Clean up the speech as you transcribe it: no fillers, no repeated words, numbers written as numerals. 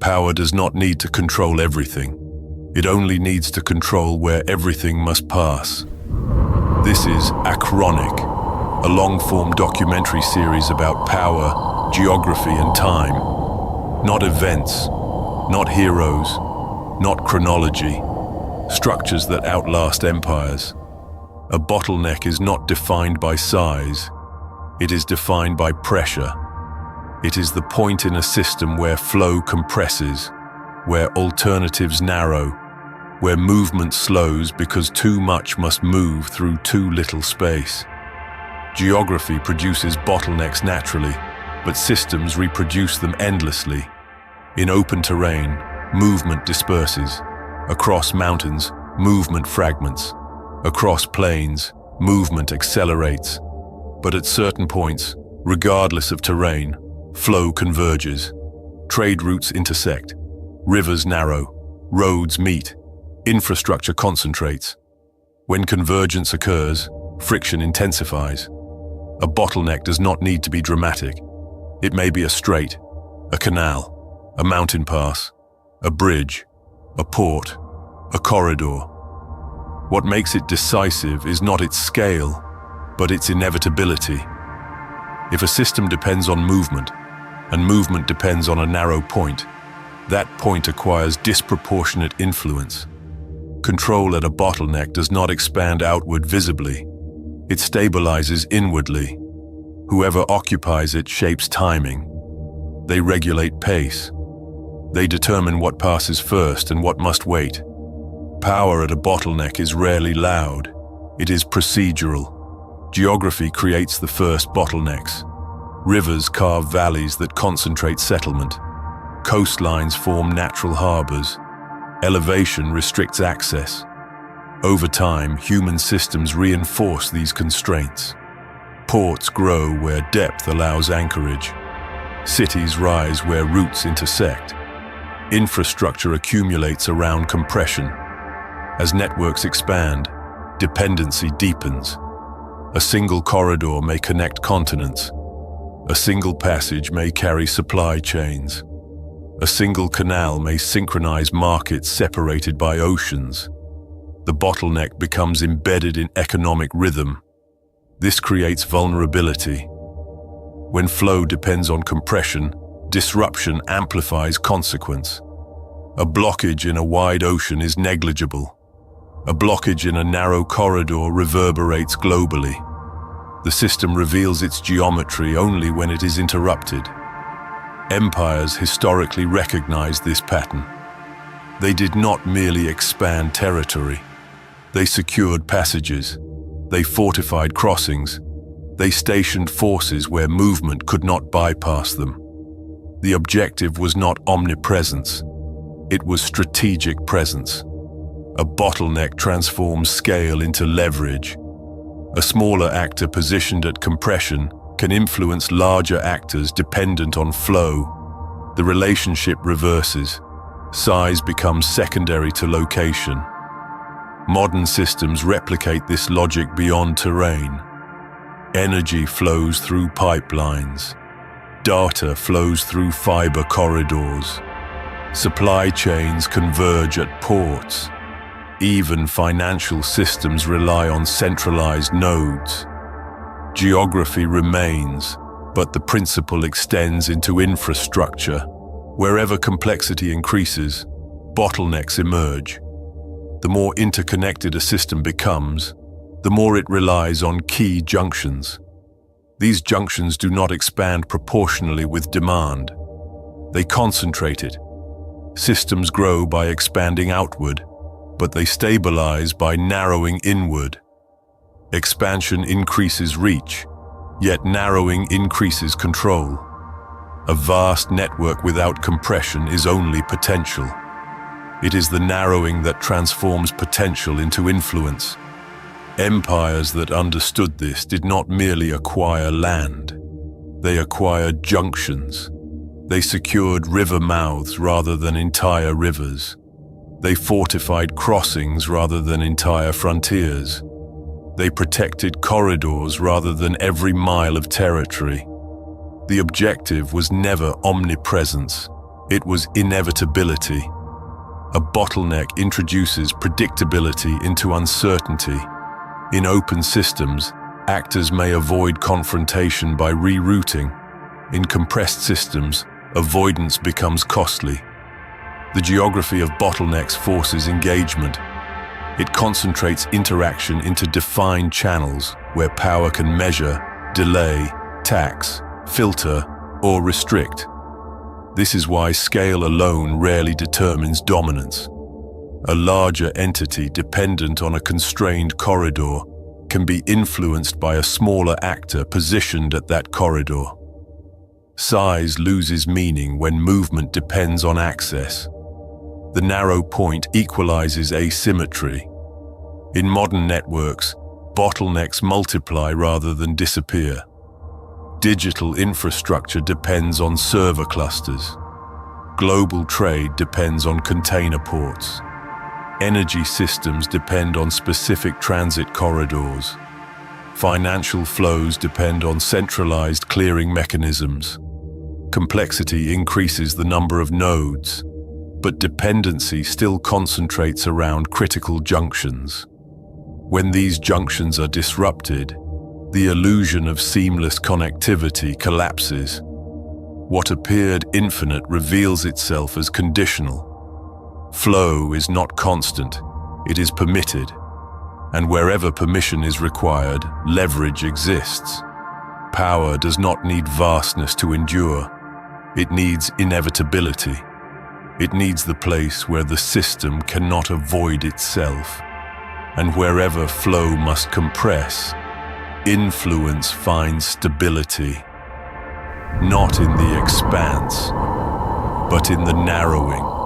Power does not need to control everything. It only needs to control where everything must pass. This is ACHRONIC, a long-form documentary series about power, geography, and time. Not events, not heroes, not chronology, structures that outlast empires. A bottleneck is not defined by size. It is defined by pressure. It is the point in a system where flow compresses, where alternatives narrow, where movement slows because too much must move through too little space. Geography produces bottlenecks naturally, but systems reproduce them endlessly. In open terrain, movement disperses. Across mountains, movement fragments. Across plains, movement accelerates. But at certain points, regardless of terrain, flow converges. Trade routes intersect. Rivers narrow. Roads meet. Infrastructure concentrates. When convergence occurs, friction intensifies. A bottleneck does not need to be dramatic. It may be a strait, a canal, a mountain pass, a bridge, a port, a corridor. What makes it decisive is not its scale, but its inevitability. If a system depends on movement, and movement depends on a narrow point, that point acquires disproportionate influence. Control at a bottleneck does not expand outward visibly. It stabilizes inwardly. Whoever occupies it shapes timing. They regulate pace. They determine what passes first and what must wait. Power at a bottleneck is rarely loud. It is procedural. Geography creates the first bottlenecks. Rivers carve valleys that concentrate settlement. Coastlines form natural harbors. Elevation restricts access. Over time, human systems reinforce these constraints. Ports grow where depth allows anchorage. Cities rise where routes intersect. Infrastructure accumulates around compression. As networks expand, dependency deepens. A single corridor may connect continents. A single passage may carry supply chains. A single canal may synchronize markets separated by oceans. The bottleneck becomes embedded in economic rhythm. This creates vulnerability. When flow depends on compression, disruption amplifies consequence. A blockage in a wide ocean is negligible. A blockage in a narrow corridor reverberates globally. The system reveals its geometry only when it is interrupted. Empires historically recognized this pattern. They did not merely expand territory. They secured passages. They fortified crossings. They stationed forces where movement could not bypass them. The objective was not omnipresence. It was strategic presence. A bottleneck transforms scale into leverage. A smaller actor positioned at compression can influence larger actors dependent on flow. The relationship reverses. Size becomes secondary to location. Modern systems replicate this logic beyond terrain. Energy flows through pipelines. Data flows through fiber corridors. Supply chains converge at ports. Even financial systems rely on centralized nodes. Geography remains, but the principle extends into infrastructure. Wherever complexity increases, bottlenecks emerge. The more interconnected a system becomes, the more it relies on key junctions. These junctions do not expand proportionally with demand. They concentrate it. Systems grow by expanding outward, but they stabilize by narrowing inward. Expansion increases reach, yet narrowing increases control. A vast network without compression is only potential. It is the narrowing that transforms potential into influence. Empires that understood this did not merely acquire land. They acquired junctions. They secured river mouths rather than entire rivers. They fortified crossings rather than entire frontiers. They protected corridors rather than every mile of territory. The objective was never omnipresence. It was inevitability. A bottleneck introduces predictability into uncertainty. In open systems, actors may avoid confrontation by rerouting. In compressed systems, avoidance becomes costly. The geography of bottlenecks forces engagement. It concentrates interaction into defined channels where power can measure, delay, tax, filter, or restrict. This is why scale alone rarely determines dominance. A larger entity dependent on a constrained corridor can be influenced by a smaller actor positioned at that corridor. Size loses meaning when movement depends on access. The narrow point equalizes asymmetry. In modern networks, bottlenecks multiply rather than disappear. Digital infrastructure depends on server clusters. Global trade depends on container ports. Energy systems depend on specific transit corridors. Financial flows depend on centralized clearing mechanisms. Complexity increases the number of nodes, but dependency still concentrates around critical junctions. When these junctions are disrupted, the illusion of seamless connectivity collapses. What appeared infinite reveals itself as conditional. Flow is not constant, it is permitted. And wherever permission is required, leverage exists. Power does not need vastness to endure. It needs inevitability. It needs the place where the system cannot avoid itself. And wherever flow must compress, influence finds stability. Not in the expanse, but in the narrowing.